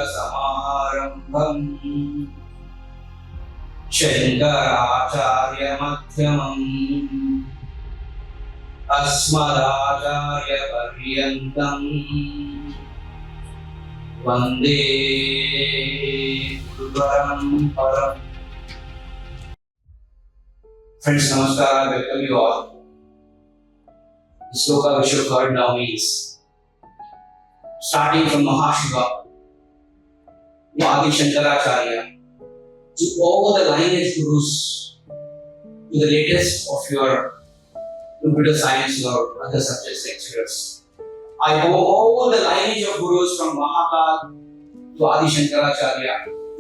Samarambham Shankaracharya Madhyamam Asmadacharya Paryantam Vande Guru Paramparam. Friends, namaskar, I welcome you all. The sloka which you have heard now means starting from Mahashiva to Adi Shankaracharya to all the lineage gurus to the latest of your computer science or other subjects lecturers. I owe all the lineage of gurus from Mahakal to Adi Shankaracharya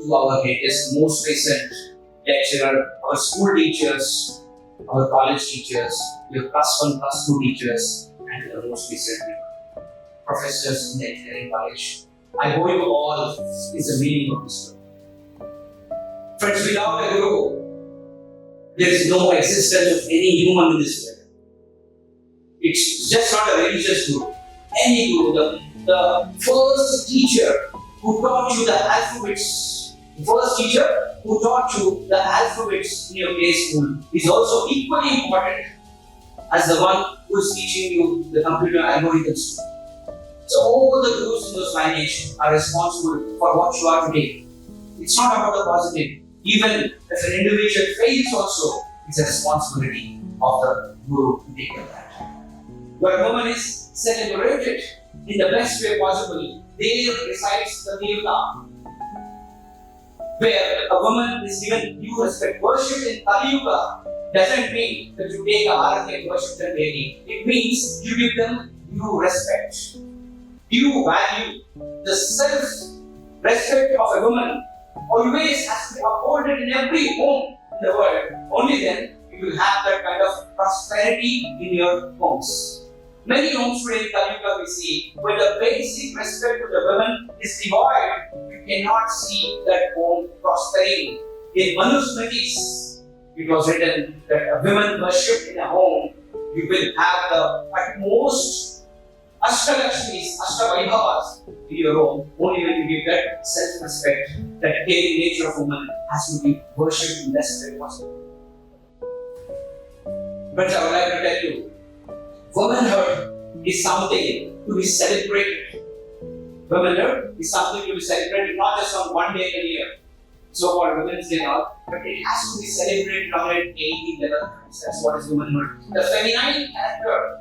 to our latest, most recent lecturer, our school teachers, our college teachers, your plus 1, plus 2 teachers, and the most recent professors in the engineering college. I owe you all is the meaning of this word. Friends, without a guru, there is no existence of any human in this world. It's just not a religious guru. Any guru, the first teacher who taught you the alphabets, the first teacher who taught you the alphabets in your play school is also equally important as the one who is teaching you the computer algorithms. So all the gurus in those lineage are responsible for what you are today. It's not about the positive. Even if an individual fails also, it's a responsibility of the guru to take care of that. Where woman is celebrated in the best way possible, there resides the Devta. Where a woman is given due respect. Worship in Kali Yuga doesn't mean that you take a arati and worship them daily. It means you give them due respect, due value. The self-respect of a woman always has to be upholded in every home in the world. Only then you will have that kind of prosperity in your homes. Many homes today in Kali Yuga we see when the basic respect to the women is devoid, you cannot see that home prospering. In Manusmritis, it was written that a woman worshipped in a home, you will have the utmost Ashtalakshmis, Ashtavaibhavas in your home, only when you give that self-respect, that caring nature of woman has to be worshipped in best way possible. But I would like to tell you, womanhood is something to be celebrated. Womanhood is something to be celebrated not just on one day in a year, so-called Women's Day and all, but it has to be celebrated on an 18 level. That's what is womanhood. The feminine character,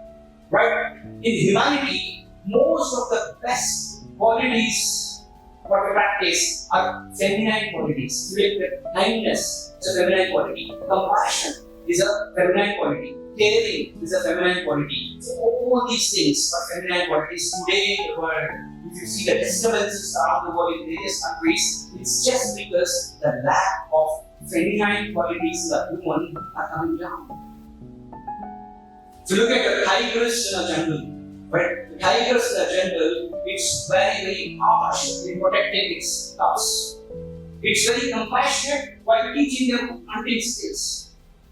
right? In humanity, most of the best qualities what we practice are feminine qualities. Kindness is a feminine quality. Compassion is a feminine quality. Caring is a feminine quality. So all these things are feminine qualities today in the world. If you see the disturbances around the world in various countries, it's just because the lack of feminine qualities in the woman are coming down. If you look at the tigress in a jungle, right? The tigress in a jungle, it's very, very harsh in protecting its cubs. It's very compassionate while teaching them hunting skills.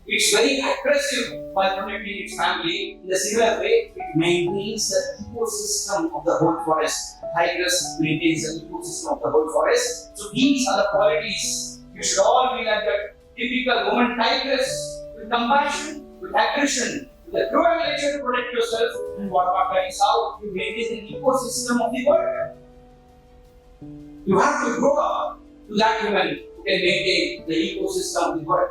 It's very aggressive by protecting its family. In the similar way, it maintains the ecosystem of the whole forest. Tigress maintains the ecosystem of the whole forest. So these are the qualities. You should all be like that typical woman tigress with compassion, with aggression, with the cruel nature to protect yourself. And what that is how you maintain the ecosystem of the world. You have to grow up to that woman who can maintain the ecosystem of the world.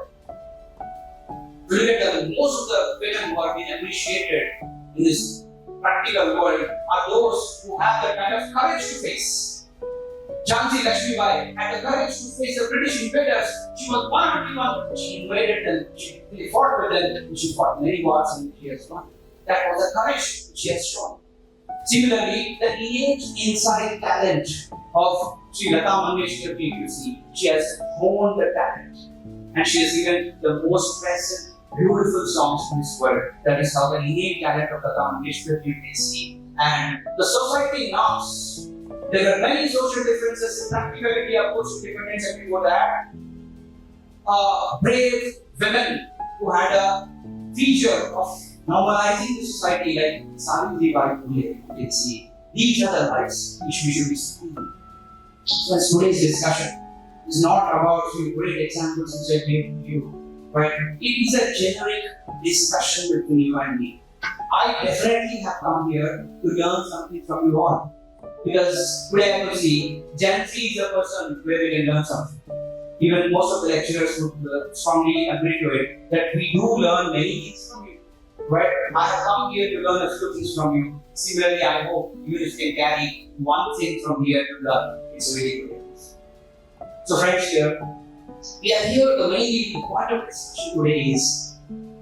If you look at most of the women who are being appreciated in this practical world are those who have the kind of courage to face. Jhansi Lakshmibai had the courage to face the British invaders. She was 121. She invaded them. She fought with them. She fought many wars and she has won. That was the courage she has shown. Similarly, the innate inside talent of Sri Lata Mangeshkar Ji, you see, she has honed the talent and she has given the most present beautiful songs in this world. That is how the innate talent of Lata Mangeshkar Ji we see. And the society knocks. There are many social differences in practicality, of course, independence and before that. Brave women who had a feature of normalizing the society like Savitri Bai Phule, you can see. These are the lives which we should be schooling. So today's discussion is not about few great examples which I gave to you, but it is a generic discussion between you and me. I definitely have come here to learn something from you all. Because today I will see Gen Z is a person where we can learn something. Even most of the lecturers would strongly agree to it that we do learn many things from you. Right? I have come here to learn a few things from you. Similarly, I hope you can carry one thing from here to learn. It's really good. So friends, here we are here. The main point of discussion today is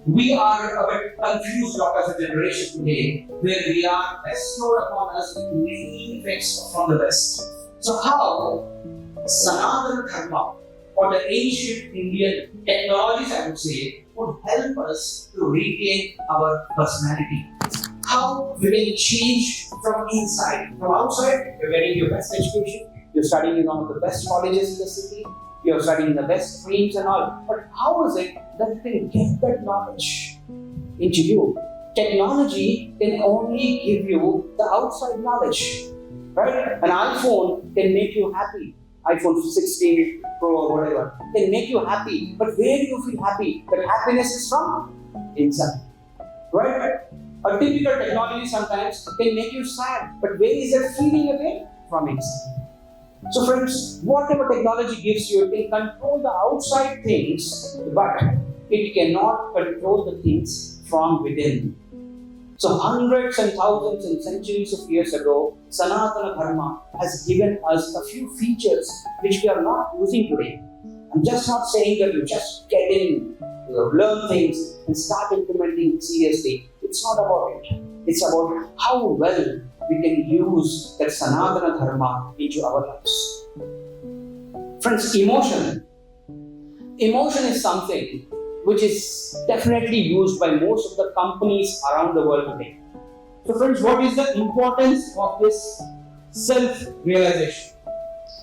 we are a bit confused as a generation today, where we are bestowed upon us with many effects from the West. So how Sanatana Dharma or the ancient Indian technologies, I would say, would help us to retain our personality. How we can change from inside. From outside, you're getting your best education, you're studying in one of the best colleges in the city, you're studying the best streams and all. But how is it that you can get that knowledge into you? Technology can only give you the outside knowledge. Right? An iPhone can make you happy. iPhone 16 Pro or whatever can make you happy. But where do you feel happy? That happiness is from inside. Right? A typical technology sometimes can make you sad. But where is that feeling again? From inside. So friends, whatever technology gives you, it can control the outside things, but it cannot control the things from within. So hundreds and thousands and centuries of years ago, Sanatana Dharma has given us a few features which we are not using today. I'm just not saying that you just get in, learn things and start implementing seriously. It's not about it. It's about how well we can use that Sanatana Dharma into our lives. Friends, emotion is something which is definitely used by most of the companies around the world today. So friends, what is the importance of this self-realization,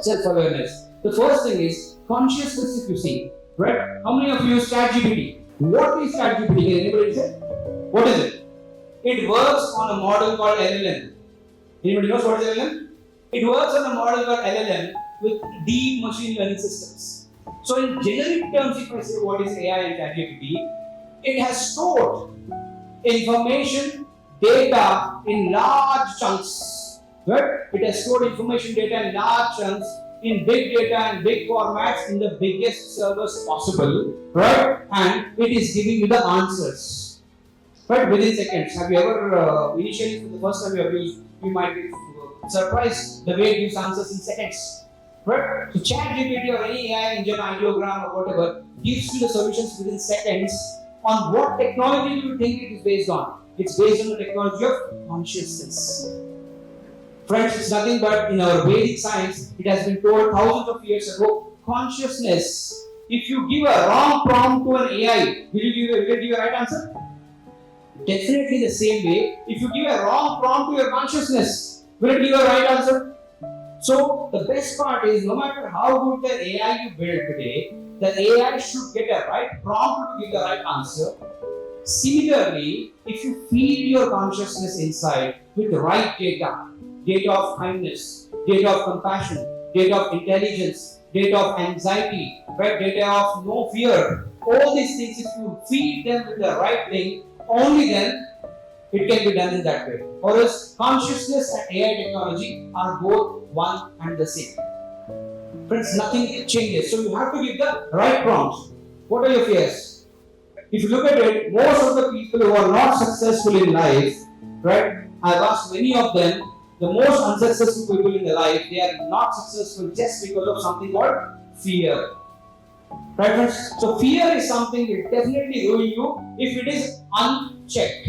self-awareness? The first thing is consciousness, if you see. Right? How many of you use ChatGPT? What is ChatGPT? Can anybody say? What is it? It works on a model called LLM. Anybody knows what is LLM? It works on a model called LLM with deep machine learning systems. So in generic terms, if I say what is AI and ChatGPT, it has stored information, data in large chunks. Right? It has stored information, data in large chunks, in big data and big formats in the biggest servers possible. Right? And it is giving you the answers. Right? Within seconds. Have you ever, initially for the first time you have used, you might be surprised the way it gives answers in seconds. Right? So ChatGPT or any AI engine, ideogram or whatever gives you the solutions within seconds. On what technology do you think it is based on? It's based on the technology of consciousness. Friends, it's nothing but in our Vedic science, it has been told thousands of years ago, consciousness. If you give a wrong prompt to an AI, will it give you a right answer? Definitely the same way, if you give a wrong prompt to your consciousness, will it give you a right answer? So the best part is, no matter how good the AI you build today, the AI should get a right prompt to give the right answer. Similarly, if you feed your consciousness inside with the right data, data of kindness, data of compassion, data of intelligence, data of anxiety, right? Data of no fear, all these things, if you feed them with the right thing, only then it can be done in that way. Or else consciousness and AI technology are both one and the same. Friends, nothing changes. So you have to give the right prompts. What are your fears? If you look at it, most of the people who are not successful in life, right? I've asked many of them, the most unsuccessful people in their life, they are not successful just because of something called fear. Right, friends? So fear is something that definitely ruin you if it is unchecked.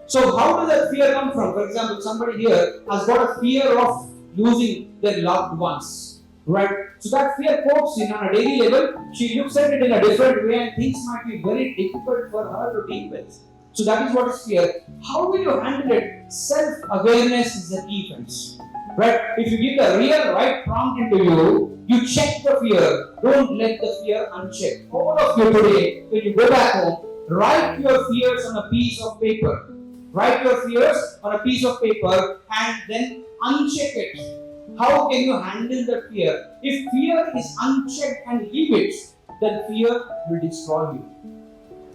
So how does that fear come from? For example, somebody here has got a fear of losing their loved ones. Right? So that fear copes in on a daily level. She looks at it in a different way and things might be very difficult for her to deal with. So that is what is fear. How will you handle it? Self-awareness is the key, friends. Right? If you give the real right prompt into you, you check the fear. Don't let the fear unchecked. All of you today, when you go back home, write your fears on a piece of paper. Write your fears on a piece of paper and then uncheck it. How can you handle the fear? If fear is unchecked and leave it, then fear will destroy you.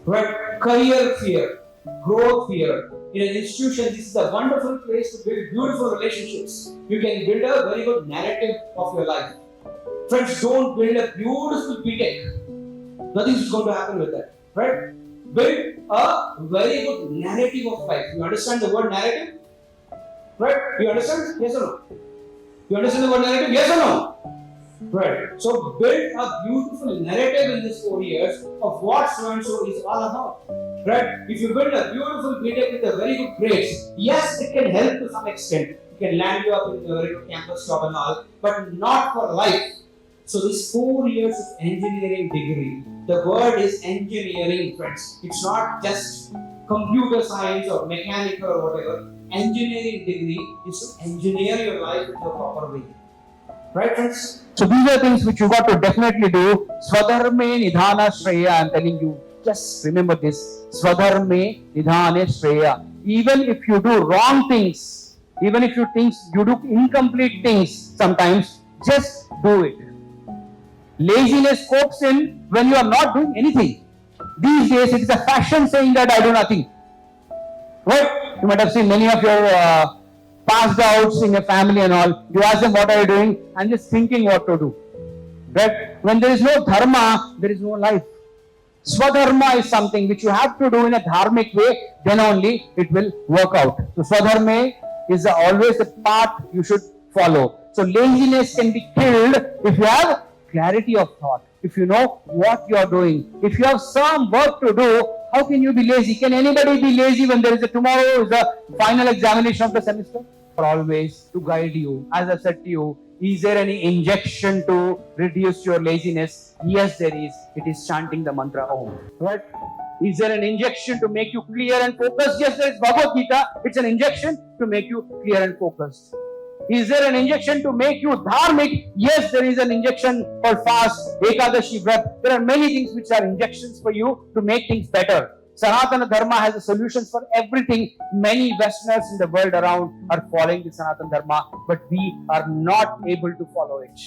Right? Career fear, growth fear. In an institution, this is a wonderful place to build beautiful relationships. You can build a very good narrative of your life. Friends, don't build a beautiful BTech. Nothing is going to happen with that. Right? Build a very good narrative of life. You understand the word narrative? Right? You understand? Yes or no? You understand the word narrative? Yes or no? Right. So build a beautiful narrative in these 4 years of what so and so is all about. Right? If you build a beautiful BTech with a very good grades, yes, it can help to some extent. It can land you up in a very good campus job and all, but not for life. So this 4 years of engineering degree, the word is engineering, friends. It's not just computer science or mechanical or whatever. Engineering degree is to engineer your life in the proper way. Right, friends? So these are things which you got to definitely do. Swadharme nidhana shreya. I'm telling you, just remember this. Swadharme nidhane shreya. Even if you do wrong things, even if you do incomplete things sometimes, just do it. Laziness copes in when you are not doing anything. These days it is a fashion saying that I do nothing. Right? You might have seen many of your passed outs in your family and all. You ask them, what are you doing? I'm just thinking what to do. Right? When there is no dharma, there is no life. Swadharma is something which you have to do in a dharmic way, then only it will work out. So Swadharma is always the path you should follow. So laziness can be killed if you have clarity of thought. If you know what you are doing. If you have some work to do, how can you be lazy? Can anybody be lazy when there is tomorrow is the final examination of the semester? Always to guide you. As I said to you, is there any injection to reduce your laziness? Yes, there is. It is chanting the mantra Om. Right? Is there an injection to make you clear and focused? Yes, there is. Bhagavad Gita. It's an injection to make you clear and focused. Is there an injection to make you dharmic? Yes, there is an injection for fast, Ekadashi Vrat. There are many things which are injections for you to make things better. Sanatana Dharma has a solution for everything. Many Westerners in the world around are following the Sanatana Dharma, but we are not able to follow it.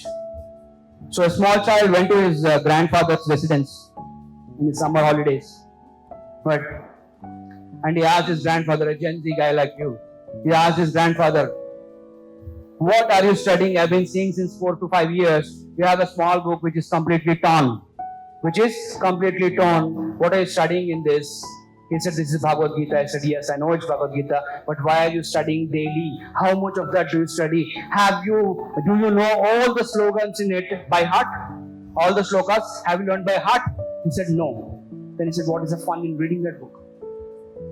So a small child went to his grandfather's residence in the summer holidays. Right? And he asked his grandfather, a Gen Z guy like you, he asked his grandfather, what are you studying? I've been seeing since 4 to 5 years. You have a small book which is completely torn. What are you studying in this? He said, this is Bhagavad Gita. I said, yes, I know it's Bhagavad Gita. But why are you studying daily? How much of that do you study? Do you know all the slogans in it by heart? All the slokas? Have you learned by heart? He said, no. Then he said, what is the fun in reading that book?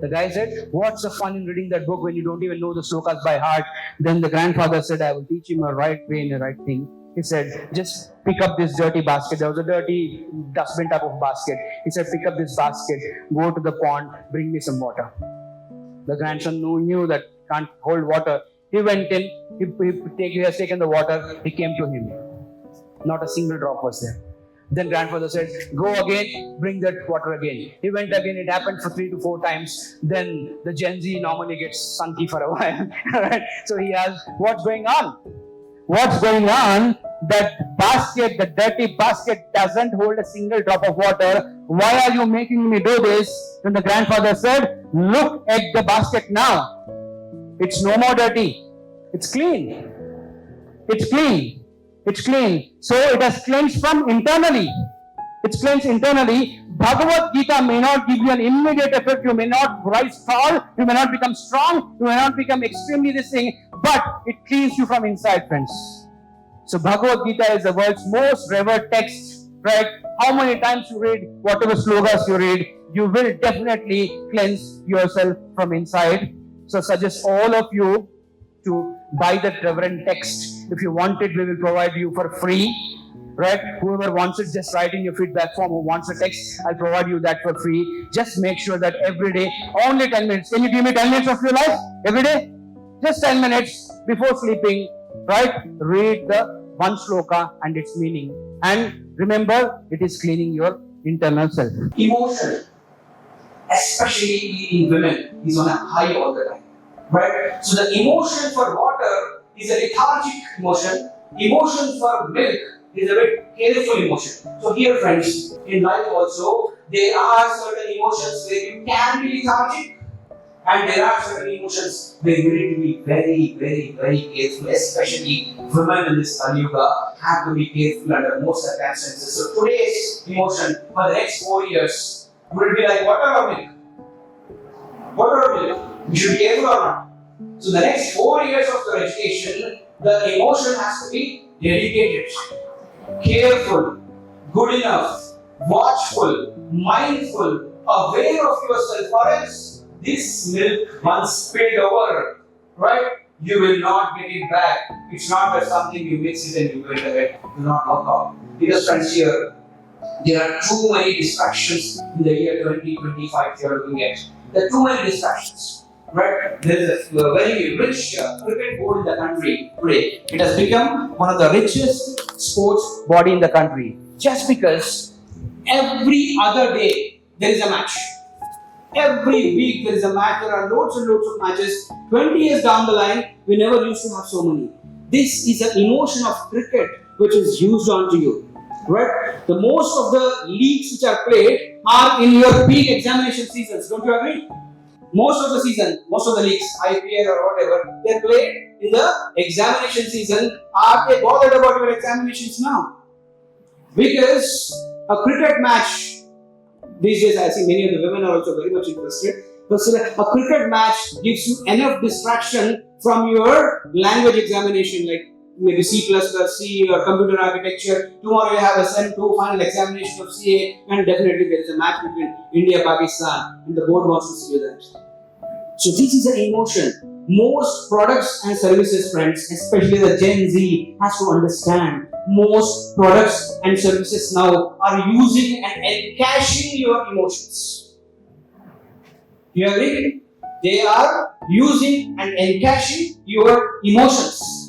The guy said, what's the fun in reading that book when you don't even know the slokas by heart? Then the grandfather said, I will teach him a right way and a right thing. He said, just pick up this dirty basket. There was a dirty dustbin type of basket. He said, pick up this basket, go to the pond, bring me some water. The grandson knew that can't hold water. He went in, he has taken the water, he came to him. Not a single drop was there. Then grandfather said, go again, bring that water again. He went again, it happened for 3 to 4 times. Then the Gen Z normally gets sunky for a while. Right? So he asked, what's going on? What's going on? That basket, the dirty basket doesn't hold a single drop of water. Why are you making me do this? Then the grandfather said, look at the basket now. It's no more dirty. It's clean. It's clean. It's clean. So it has cleansed from internally. It's cleansed internally. Bhagavad Gita may not give you an immediate effect. You may not rise tall. You may not become strong. You may not become extremely this thing. But it cleans you from inside, friends. So Bhagavad Gita is the world's most revered text. Right? How many times you read, whatever slogas you read, you will definitely cleanse yourself from inside. So suggest all of you to buy that reverend text. If you want it, we will provide you for free. Right? Whoever wants it, just write in your feedback form. Who wants a text, I'll provide you that for free. Just make sure that every day, only 10 minutes. Can you give me 10 minutes of your life? Every day? Just 10 minutes before sleeping. Right? Read the one sloka and its meaning. And remember, it is cleaning your internal self. Emotion, especially in women, is on a high all the time. Right? So the emotion for water is a lethargic emotion. Emotion for milk is a bit careful emotion. So here friends, in life also, there are certain emotions where you can be lethargic, and there are certain emotions where you need to be very, very, very careful, especially women in this Kali Yuga have to be careful under most circumstances. So today's emotion for the next 4 years will be like water or milk. Water or milk. You should be careful or not. So the next 4 years of your education, the emotion has to be dedicated, careful, good enough, watchful, mindful, aware of yourself, or else this milk once spilled over, right? You will not get it back. It's not that something you mix it and you go into it. Do not work out. Because friends, here there are too many distractions in the year 2025 you are looking at. There are too many distractions. Right? There is a very rich cricket board in the country today. It has become one of the richest sports body in the country. Just because every other day there is a match. Every week there is a match. There are loads and loads of matches. 20 years down the line, we never used to have so many. This is an emotion of cricket which is used onto you. Right? The most of the leagues which are played are in your peak examination seasons. Don't you agree? Most of the season, most of the leagues, IPL or whatever, they played in the examination season. Are they bothered about your examinations now? Because a cricket match, these days I see many of the women are also very much interested. But a cricket match gives you enough distraction from your language examination, like maybe C++, C or computer architecture. Tomorrow you have a SEM2 final examination of CA, and definitely there is a match between India, Pakistan, and the board wants to see that. So this is an emotion. Most products and services, friends, especially the Gen Z, has to understand. Most products and services now are using and encashing your emotions. Do you agree? They are using and encashing your emotions.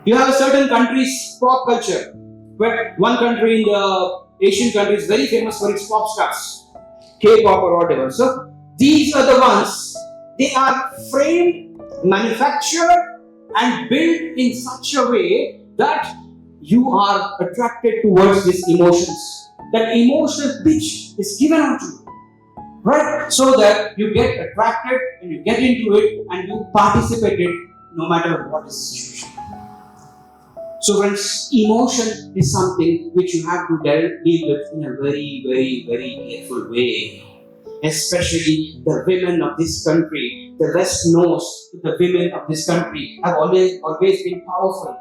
You have a certain country's pop culture, where one country in the Asian country is very famous for its pop stars, K-pop or whatever. So these are the ones, they are framed, manufactured and built in such a way that you are attracted towards these emotions. That emotional pitch is given out to you, right? So that you get attracted and you get into it and you participate in it no matter what is the situation. So friends, emotion is something which you have to deal with in a very, very, very careful way. Especially the women of this country, the West knows the women of this country have always been powerful.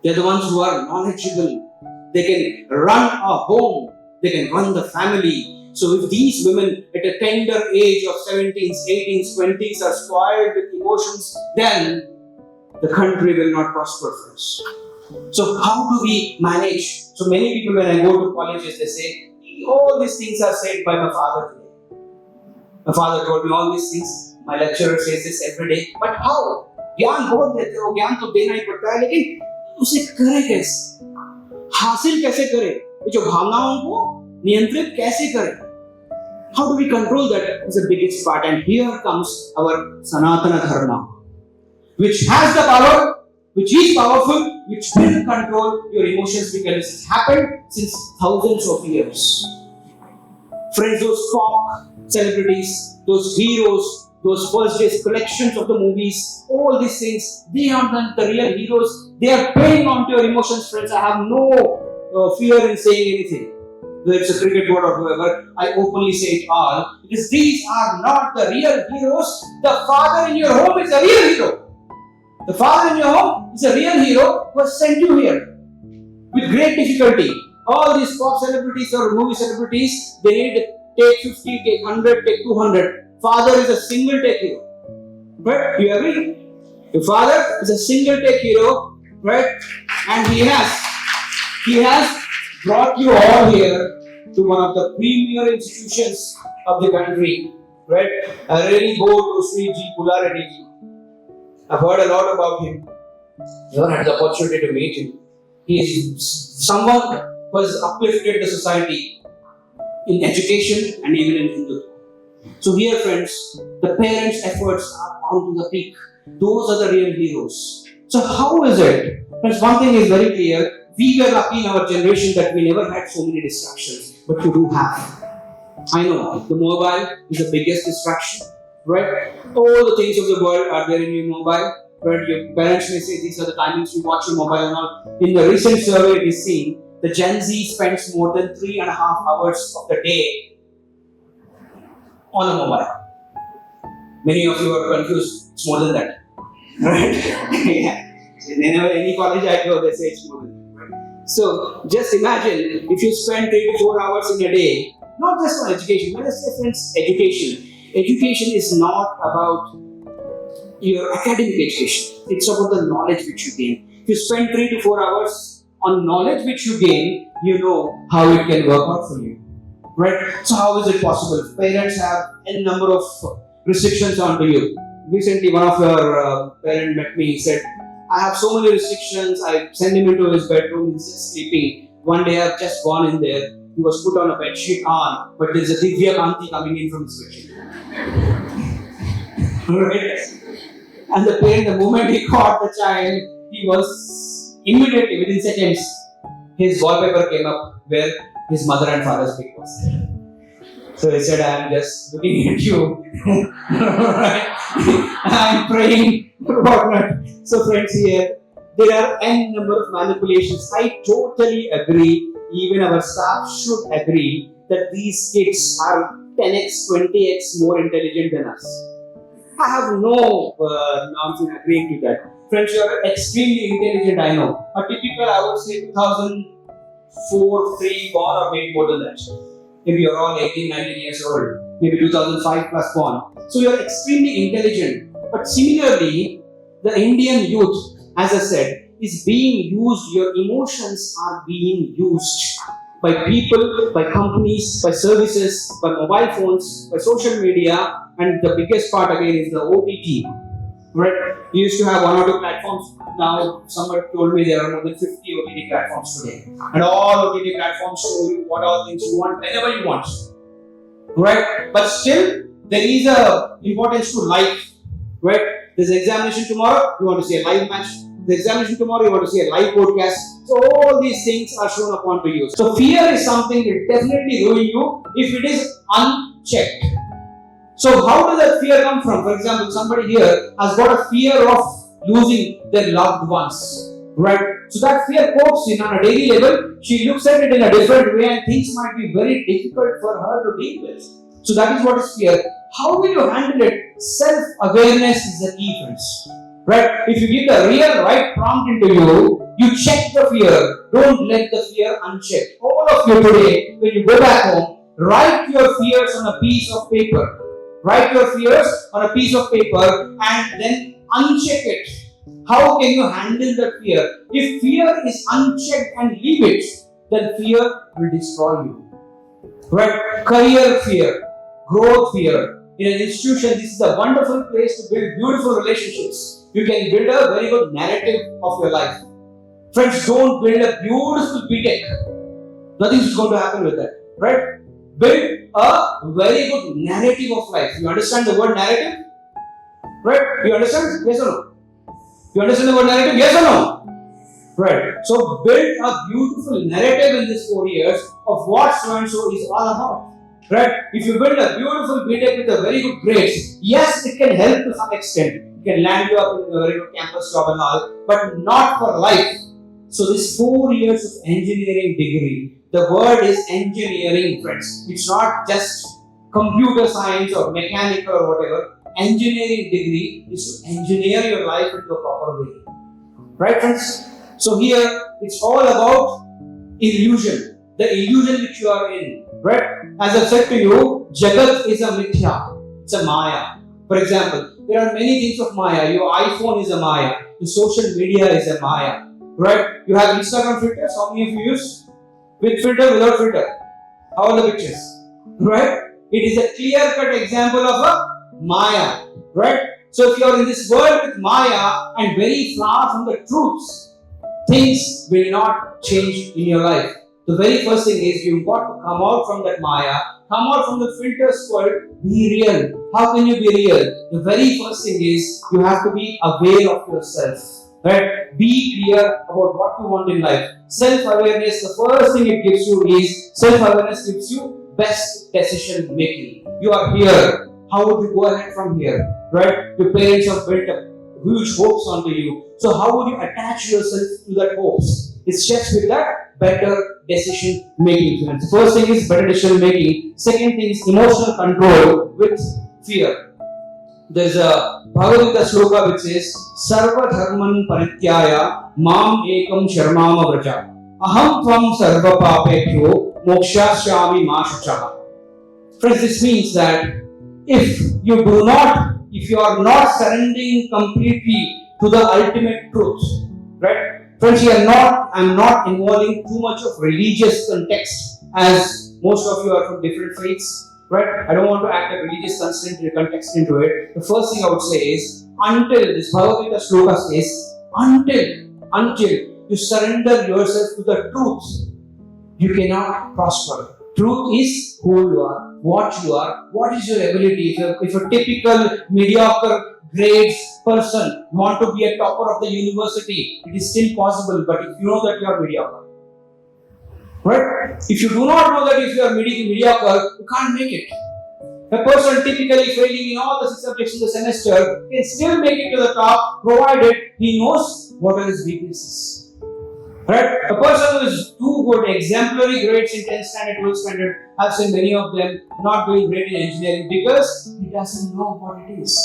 They are the ones who are knowledgeable. They can run a home. They can run the family. So if these women at a tender age of 17s, 18s, 20s are spoiled with emotions, then the country will not prosper, friends. So how do we manage? So many people, when I go to colleges, they say, all these things are said by my father today. My father told me all these things. My lecturer says this every day. But how? ज्ञान बहुत देते हो, ज्ञान तो देना ही पड़ता है, लेकिन उसे करे कैसे? हासिल कैसे करे? ये जो भावनाओं को नियंत्रित कैसे करे? How do we control that is the biggest part. And here comes our Sanatana Dharma, which has the power, which is powerful, which will control your emotions, because it has happened since thousands of years. Friends, those pop celebrities, those heroes, those first days collections of the movies, all these things, they are not the real heroes. They are playing onto your emotions, friends. I have no fear in saying anything. Whether it's a cricket board or whoever, I openly say it all. Because these are not the real heroes. The father in your home is a real hero. The father in your home is a real hero who has sent you here with great difficulty. All these pop celebrities or movie celebrities, they need take 50, take 100, take 200. Father is a single take hero. Right? You agree? Your father is a single take hero, right? And he has brought you all here to one of the premier institutions of the country, right? I really go to Sri Ji Pulareddy Ji. I've heard a lot about him. Never had the opportunity to meet him. He is someone who has uplifted the society in education and even in Hindu. So here, friends, the parents' efforts are on to the peak. Those are the real heroes. So how is it? Because one thing is very clear, we were lucky in our generation that we never had so many distractions, but you do have. I know, the mobile is the biggest distraction, right? All the things of the world are there in your mobile, right? Your parents may say these are the timings you watch your mobile and all. In the recent survey it is seen, the Gen Z spends more than 3.5 hours of the day on a mobile. Many of you are confused, it's more than that. Right? Yeah. Whenever any college I go, they say it's more than that. Right? So just imagine if you spend 3 to 4 hours in a day, not just on education, let us say friends, education. Education is not about your academic education. It's about the knowledge which you gain. If you spend 3 to 4 hours on knowledge which you gain, you know how it can work out for you. Right? So how is it possible? Parents have a number of restrictions onto you. Recently, one of your parents met me. He said, I have so many restrictions. I send him into his bedroom. He's just sleeping. One day, I've just gone in there. He was put on a bed sheet on, but there's a Divya Kanti coming in from his bed sheet. Right? And the parent, the moment he caught the child, he was immediately, within seconds, his wallpaper came up where his mother and father's pic was there. So he said, I am just looking at you. Right? I am praying for whatnot. So friends, here, there are n number of manipulations. I totally agree. Even our staff should agree that these kids are 10x, 20x more intelligent than us. I have no norms in agreeing to that. Friends, you are extremely intelligent, I know. A typical, I would say, 2004, 3 born or maybe more than that. Maybe you're all 18, 19 years old. Maybe 2005 plus born. So you're extremely intelligent. But similarly, the Indian youth, as I said, is being used, your emotions are being used by people, by companies, by services, by mobile phones, by social media, and the biggest part again is the OTT. Right? We used to have 1 or 2 platforms. Now, someone told me there are more than 50 OTT platforms today. And all OTT platforms show you what all things you want, whenever you want. Right? But still, there is a importance to life. Right? There's an examination tomorrow, you want to see a live match. The examination tomorrow, you want to see a live podcast. So all these things are shown upon to you. So fear is something that definitely ruin you if it is unchecked. So how does that fear come from? For example, somebody here has got a fear of losing their loved ones. Right? So that fear copes in on a daily level. She looks at it in a different way and things might be very difficult for her to deal with. So that is what is fear. How will you handle it? Self-awareness is the key, friends. Right? If you give the real right prompt into you, you check the fear. Don't let the fear unchecked. All of you today, when you go back home, write your fears on a piece of paper. Write your fears on a piece of paper and then uncheck it. How can you handle the fear? If fear is unchecked and leave it, then fear will destroy you. Right? Career fear, growth fear. In an institution, this is a wonderful place to build beautiful relationships. You can build a very good narrative of your life. Friends, don't build a beautiful BTech. Nothing is going to happen with that. Right? Build a very good narrative of life. You understand the word narrative? Right? You understand? Yes or no? You understand the word narrative? Yes or no? Right. So build a beautiful narrative in these 4 years of what so and so is all about. Right? If you build a beautiful BTech with a very good grades, yes, it can help to some extent. It can land you up in a very good campus job and all, but not for life. So this 4 years of engineering degree, the word is engineering, friends. It's not just computer science or mechanical or whatever. Engineering degree is to engineer your life into a proper way. Right, friends? So here, it's all about illusion. The illusion which you are in. Right? As I've said to you, Jagat is a mithya. It's a maya. For example, there are many things of maya. Your iPhone is a maya. Your social media is a maya. Right? You have Instagram filters. How many of you use? With filter, without filter. How are the pictures? Right? It is a clear-cut example of a maya. Right? So if you are in this world with maya and very far from the truths, things will not change in your life. The very first thing is you've got to come out from that maya come out from the filters world, be real. How can you be real? The very first thing is you have to be aware of yourself. Right? Be clear about what you want in life. Self-awareness, the first thing it gives you is self-awareness gives you best decision making. You are here. How would you go ahead from here? Right? Your parents have built up huge hopes onto you. So how would you attach yourself to that hopes? It's just with that better decision making. The first thing is better decision making. Second thing is emotional control with fear. There's a Bhagavad Gita sloka which says, Sarva dharman parityaya mam ekam sharmama vraja. Aham tvam sarva papebhyo mokshashyami ma shuchaha. Friends, this means that if you are not surrendering completely to the ultimate truth, right? Friends, I'm not involving too much of religious context, as most of you are from different faiths. Right? I don't want to add a religious context into it. The first thing I would say is, until this Bhagavad Gita sloka says, until you surrender yourself to the truth, you cannot prosper. Truth is who you are, what is your ability. If a typical mediocre grades person want to be a topper of the university, it is still possible, but if you know that you are mediocre. Right? If you do not know that if you are mediocre, you can't make it. A person typically failing in all the 6 subjects in the semester can still make it to the top, provided he knows what are his weaknesses. Right? A person who is too good, exemplary grades in 10th standard, 12th standard, I've seen many of them not doing great in engineering because he doesn't know what it is.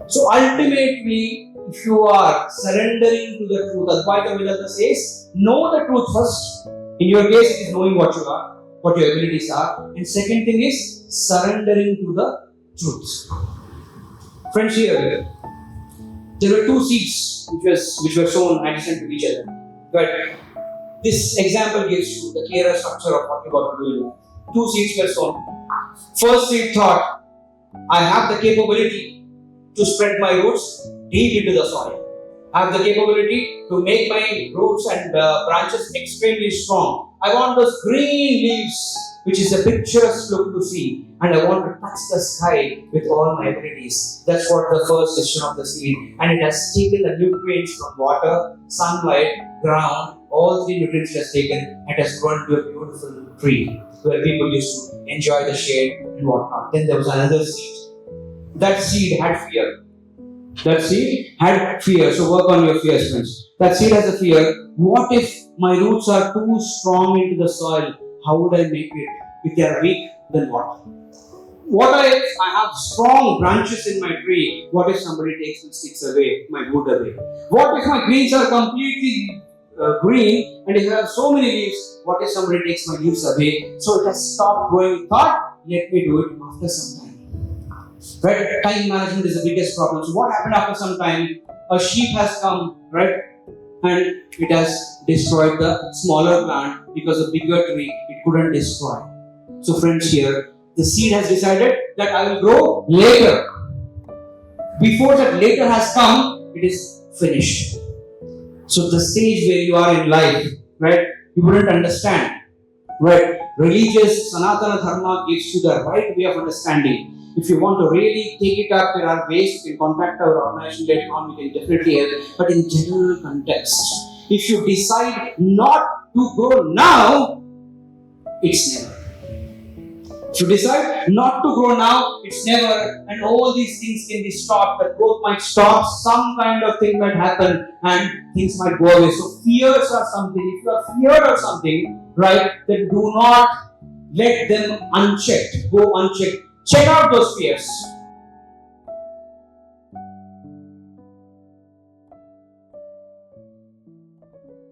So ultimately, if you are surrendering to the truth, Advaita Vedanta says, know the truth first. In your case, it is knowing what you are, what your abilities are. And second thing is surrendering to the truth. Friends, here, there were 2 seeds which were shown adjacent to each other. But this example gives you the clearer structure of what you got to do in life. 2 seeds were sown. First seed thought, I have the capability to spread my roots deep into the soil. I have the capability to make my roots and branches extremely strong. I want those green leaves, which is a picturesque look to see, and I want to touch the sky with all my abilities. That's what the first decision of the seed. And it has taken the nutrients from water, sunlight, ground, all 3 nutrients it has taken, and it has grown into a beautiful tree where people used to enjoy the shade and whatnot. Then there was another seed. That seed had fear. So work on your fears, friends. That seed has a fear. What if my roots are too strong into the soil? How would I make it? If they are weak, then what? What if I have strong branches in my tree? What if somebody takes my sticks away, my wood away? What if my greens are completely green and if I have so many leaves? What if somebody takes my leaves away? So it has stopped growing. Thought, let me do it after some time. Right? Time management is the biggest problem. So what happened after some time? A sheep has come, right? And it has destroyed the smaller plant because the bigger tree it couldn't destroy. So friends, here the seed has decided that I will grow later. Before that later has come, it is finished. So the stage where you are in life, right? You wouldn't understand, right? Religious Sanatana Dharma gives you the right way of understanding. If you want to really take it up, there are ways you can contact our organization later on, we can definitely help. But in general context, if you decide not to grow now, it's never. If you decide not to grow now, it's never. And all these things can be stopped. The growth might stop, some kind of thing might happen, and things might go away. So fears are something. If you are feared of something, right, then do not let them unchecked, go unchecked. Check out those fears.